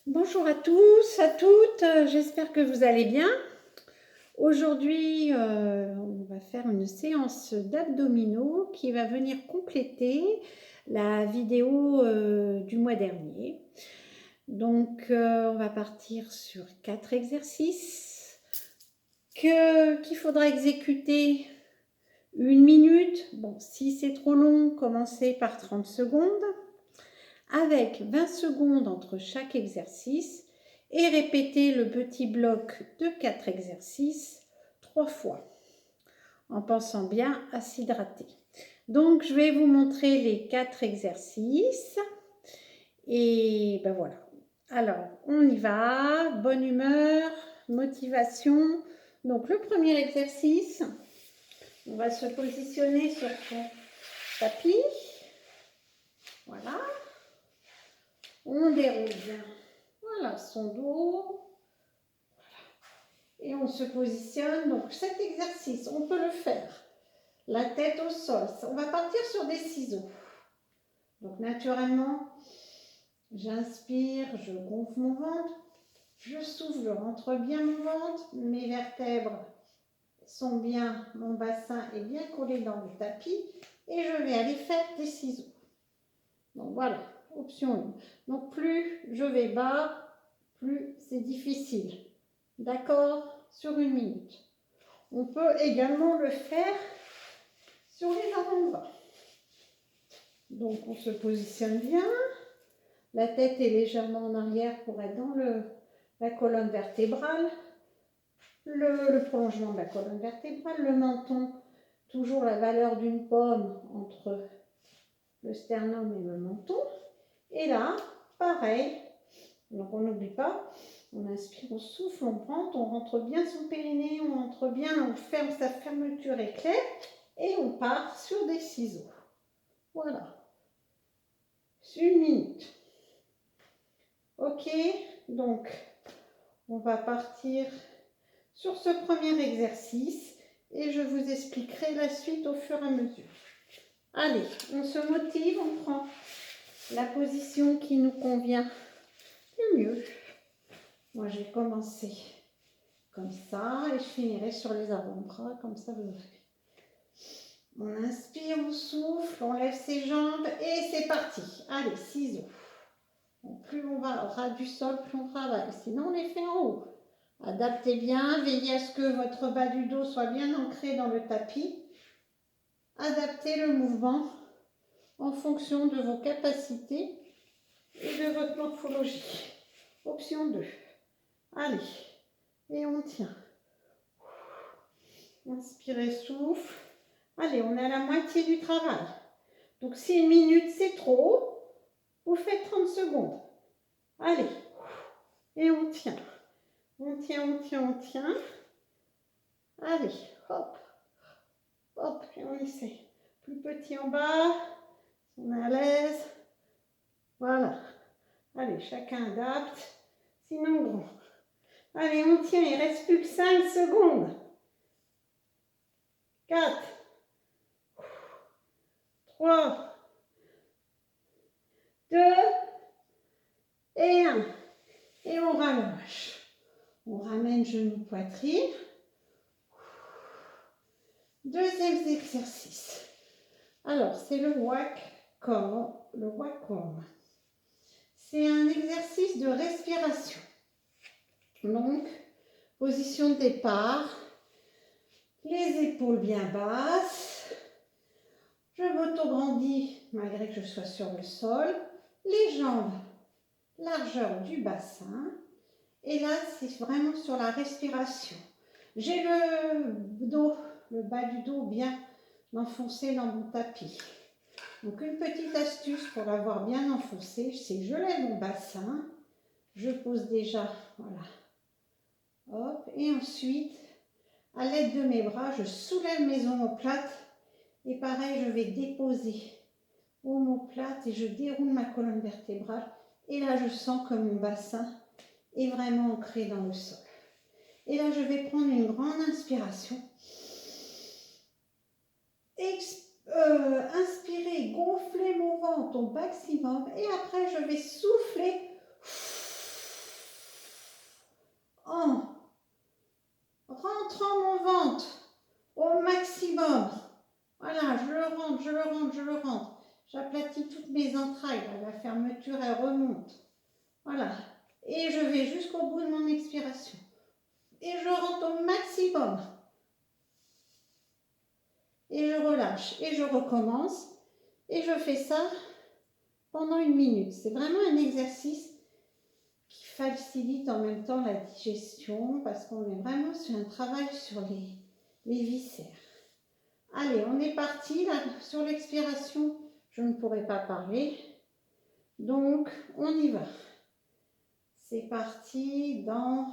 Bonjour à tous, à toutes, j'espère que vous allez bien. Aujourd'hui, on va faire une séance d'abdominaux qui va venir compléter la vidéo du mois dernier. Donc, on va partir sur 4 exercices qu'il faudra exécuter 1 minute. Bon, si c'est trop long, commencez par 30 secondes, avec 20 secondes entre chaque exercice et répétez le petit bloc de 4 exercices 3 fois en pensant bien à s'hydrater. Donc, je vais vous montrer les 4 exercices et ben voilà. Alors, on y va, bonne humeur, motivation. Donc, le premier exercice, on va se positionner sur son tapis. Voilà. On déroule bien. Voilà, son dos. Et on se positionne. Donc, cet exercice, on peut le faire. La tête au sol. On va partir sur des ciseaux. Donc, naturellement, j'inspire, je gonfle mon ventre. Je souffle, je rentre bien mon ventre. Mes vertèbres sont bien, mon bassin est bien collé dans le tapis. Et je vais aller faire des ciseaux. Donc, voilà, option 1. Donc, plus je vais bas, plus c'est difficile. D'accord? Sur 1 minute. On peut également le faire sur les avant-bras. Donc, on se positionne bien. La tête est légèrement en arrière pour être dans la colonne vertébrale. Le prolongement de la colonne vertébrale. Le menton, toujours la valeur d'une pomme entre le sternum et le menton. Et là, pareil. Donc, on n'oublie pas. On inspire, on souffle, on rentre bien son périnée, on rentre bien, on ferme, sa fermeture éclair et on part sur des ciseaux. Voilà. 1 minute. Ok, donc on va partir sur ce premier exercice et je vous expliquerai la suite au fur et à mesure. Allez, on se motive, on prend la position qui nous convient le mieux. Moi, je vais commencer comme ça et je finirai sur les avant-bras, comme ça vous verrez. On inspire, on souffle, on lève ses jambes et c'est parti. Allez, ciseaux. Donc, plus on va au ras du sol, plus on travaille. Sinon, on les fait en haut. Adaptez bien, veillez à ce que votre bas du dos soit bien ancré dans le tapis. Adaptez le mouvement en fonction de vos capacités et de votre morphologie. Option 2. Allez, et on tient. Inspirez, souffle. Allez, on est à la moitié du travail. Donc, si 1 minute c'est trop, vous faites 30 secondes. Allez, et on tient. On tient, on tient, on tient. Allez, hop, hop, et on essaie. Plus petit en bas, on est à l'aise. Voilà. Allez, chacun adapte. Sinon, grand. Allez, on tient, il ne reste plus que 5 secondes. 4, 3, 2 et 1. Et on rallonge. On ramène genou, poitrine. Deuxième exercice. Alors, c'est le Wacom. Le Wacom. C'est un exercice de respiration. Donc, position de départ. Les épaules bien basses. Je m'auto-grandis malgré que je sois sur le sol. Les jambes, largeur du bassin. Et là, c'est vraiment sur la respiration. J'ai le dos, le bas du dos bien enfoncé dans mon tapis. Donc, une petite astuce pour l'avoir bien enfoncé, c'est que je lève mon bassin. Je pose déjà, voilà. Hop, et ensuite, à l'aide de mes bras, je soulève mes omoplates. Et pareil, je vais déposer omoplate et je déroule ma colonne vertébrale. Et là, je sens que mon bassin est vraiment ancré dans le sol. Et là, je vais prendre une grande inspiration. Inspirer, gonfler mon ventre au maximum. Et après, je vais souffler entrailles. La fermeture, elle remonte. Voilà. Et je vais jusqu'au bout de mon expiration. Et je rentre au maximum. Et je relâche. Et je recommence. Et je fais ça pendant 1 minute. C'est vraiment un exercice qui facilite en même temps la digestion parce qu'on est vraiment sur un travail sur les viscères. Allez, on est parti là sur l'expiration. Je ne pourrai pas parler. Donc, on y va. C'est parti dans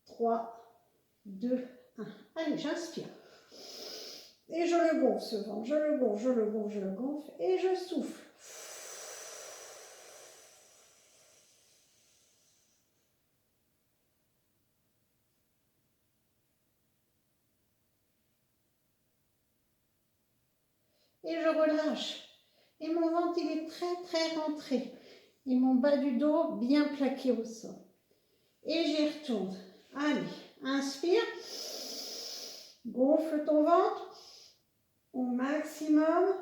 3, 2, 1. Allez, j'inspire. Et je le gonfle ce ventre. Je le gonfle, je le gonfle, je le gonfle. Et je souffle. Et je relâche. Et mon ventre, il est très rentré. Et mon bas du dos bien plaqué au sol. Et j'y retourne. Allez, inspire. Gonfle ton ventre au maximum.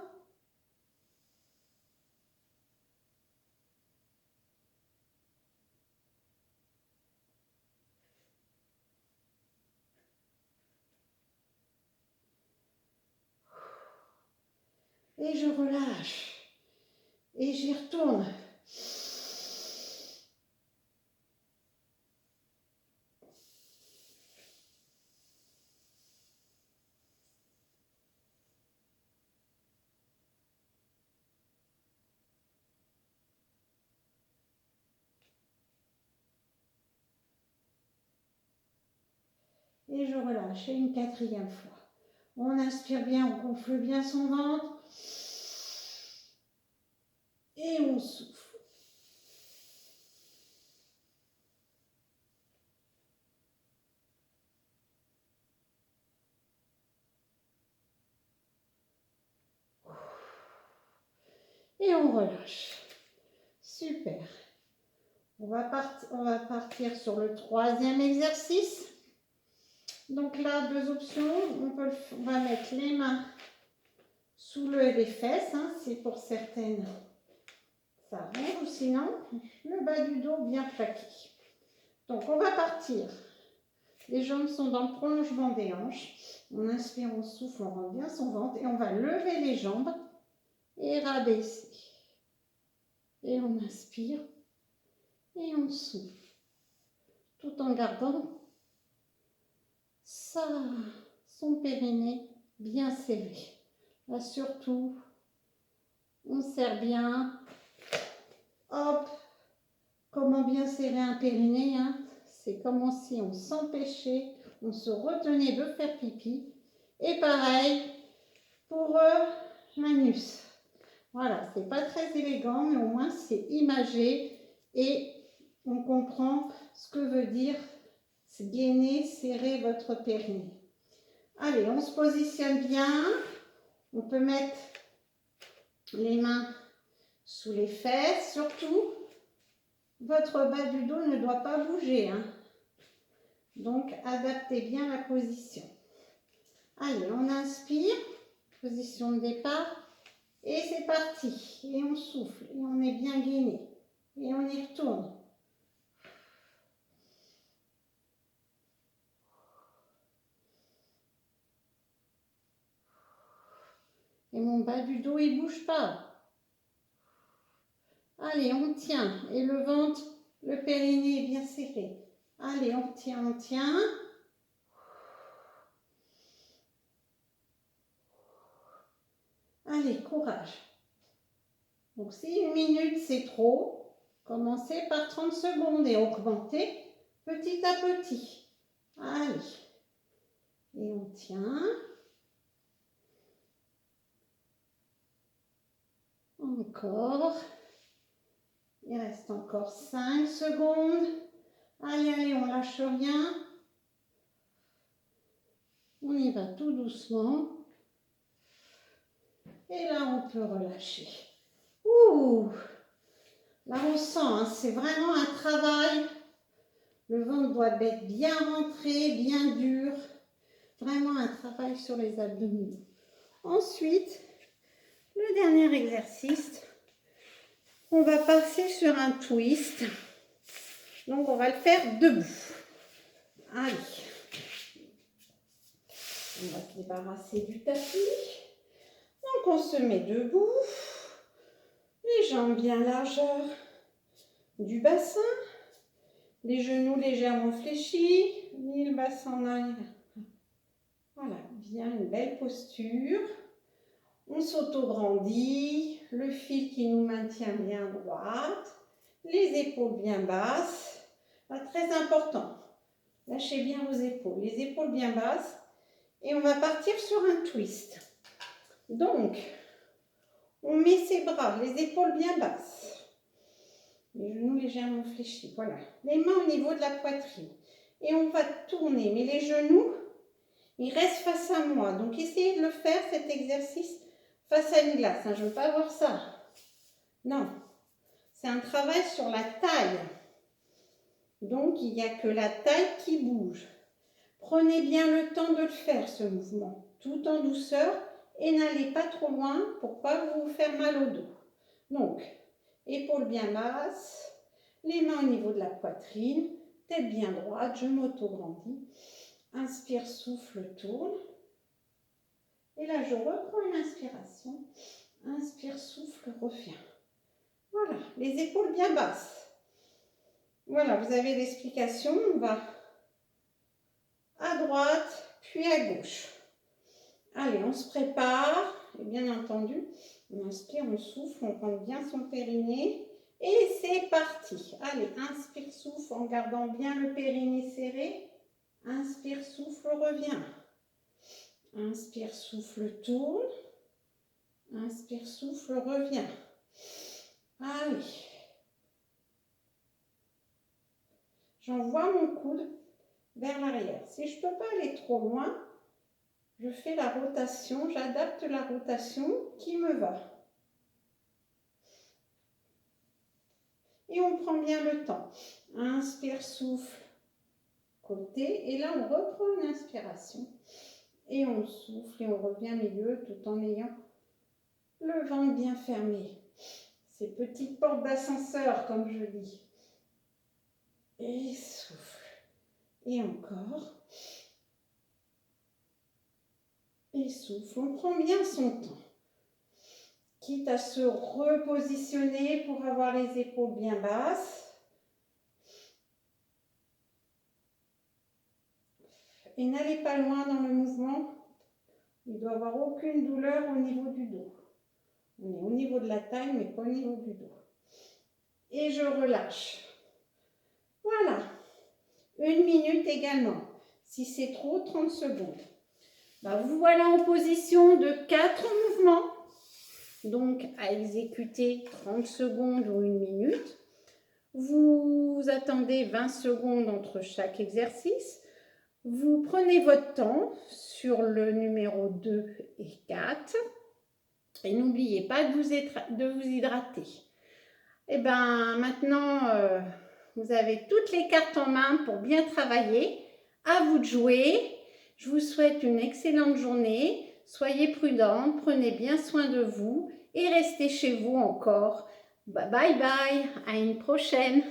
Et je relâche. Et j'y retourne. Et je relâche. Et une 4e fois. On inspire bien, on gonfle bien son ventre. Et on souffle. Et on relâche. Super. On va partir sur le 3e exercice. Donc là, 2 options. On va mettre les mains sous les fesses. Hein, c'est pour certaines, ça arrange. Ou sinon, le bas du dos bien plaqué. Donc, on va partir. Les jambes sont dans le prolongement des hanches. On inspire, on souffle, on rend bien son ventre. Et on va lever les jambes et rabaisser. Et on inspire et on souffle. Tout en gardant son périnée bien serré. Là surtout, on serre bien. Hop, comment bien serrer un périnée, hein? C'est comme si on s'empêchait, on se retenait de faire pipi. Et pareil pour l'anus. Voilà, c'est pas très élégant, mais au moins c'est imagé et on comprend ce que veut dire gainer, serrer votre périnée. Allez, on se positionne bien. On peut mettre les mains sous les fesses. Surtout, votre bas du dos ne doit pas bouger. Hein. Donc, adaptez bien la position. Allez, on inspire. Position de départ. Et c'est parti. Et on souffle. Et on est bien gainé. Et on y retourne. Et mon bas du dos, il ne bouge pas. Allez, on tient. Et le ventre, le périnée est bien serré. Allez, on tient, on tient. Allez, courage. Donc, si 1 minute, c'est trop, commencez par 30 secondes et augmentez petit à petit. Allez. Et on tient. Encore. Il reste encore 5 secondes. Allez, allez, on lâche rien. On y va tout doucement. Et là, on peut relâcher. Ouh! Là, on sent, hein, c'est vraiment un travail. Le ventre doit être bien rentré, bien dur. Vraiment un travail sur les abdominaux. Ensuite, le dernier exercice, On va passer sur un twist. Donc, on va le faire debout. Allez. On va se débarrasser du tapis. Donc, on se met debout. Les jambes bien largeur du bassin. Les genoux légèrement fléchis. Ni le bassin en arrière. Voilà, bien une belle posture. On s'auto-grandit. Le fil qui nous maintient bien droite. Les épaules bien basses. Là, très important. Lâchez bien vos épaules. Les épaules bien basses. Et on va partir sur un twist. Donc, on met ses bras, les épaules bien basses. Les genoux légèrement fléchis. Voilà. Les mains au niveau de la poitrine. Et on va tourner. Mais les genoux, ils restent face à moi. Donc, essayez de le faire, cet exercice, face à une glace. Je ne veux pas voir ça. Non. C'est un travail sur la taille. Donc, il n'y a que la taille qui bouge. Prenez bien le temps de le faire, ce mouvement, tout en douceur, et n'allez pas trop loin pour ne pas vous faire mal au dos. Donc, épaules bien basses, les mains au niveau de la poitrine, tête bien droite, je m'auto-grandis. Inspire, souffle, tourne. Et là, je reprends une inspiration. Inspire, souffle, reviens. Voilà, les épaules bien basses. Voilà, vous avez l'explication. On va à droite, puis à gauche. Allez, on se prépare. Et bien entendu, on inspire, on souffle, on prend bien son périnée. Et c'est parti. Allez, inspire, souffle en gardant bien le périnée serré. Inspire, souffle, reviens. Inspire, souffle, tourne. Inspire, souffle, reviens. Allez. J'envoie mon coude vers l'arrière. Si je ne peux pas aller trop loin, je fais la rotation, j'adapte la rotation qui me va. Et on prend bien le temps. Inspire, souffle, côté. Et là, on reprend une inspiration. Et on souffle et on revient milieu tout en ayant le ventre bien fermé. Ces petites portes d'ascenseur, comme je dis. Et souffle. Et encore. Et souffle. On prend bien son temps. Quitte à se repositionner pour avoir les épaules bien basses. Et n'allez pas loin dans le mouvement. Il ne doit y avoir aucune douleur au niveau du dos. On est au niveau de la taille, mais pas au niveau du dos. Et je relâche. Voilà. 1 minute également. Si c'est trop, 30 secondes. Vous voilà en position de 4 mouvements. Donc, à exécuter 30 secondes ou 1 minute. Vous attendez 20 secondes entre chaque exercice. Vous prenez votre temps sur le numéro 2 et 4. Et n'oubliez pas de vous hydrater. Et maintenant, vous avez toutes les cartes en main pour bien travailler. À vous de jouer. Je vous souhaite une excellente journée. Soyez prudentes, prenez bien soin de vous et restez chez vous encore. Bye bye, à une prochaine.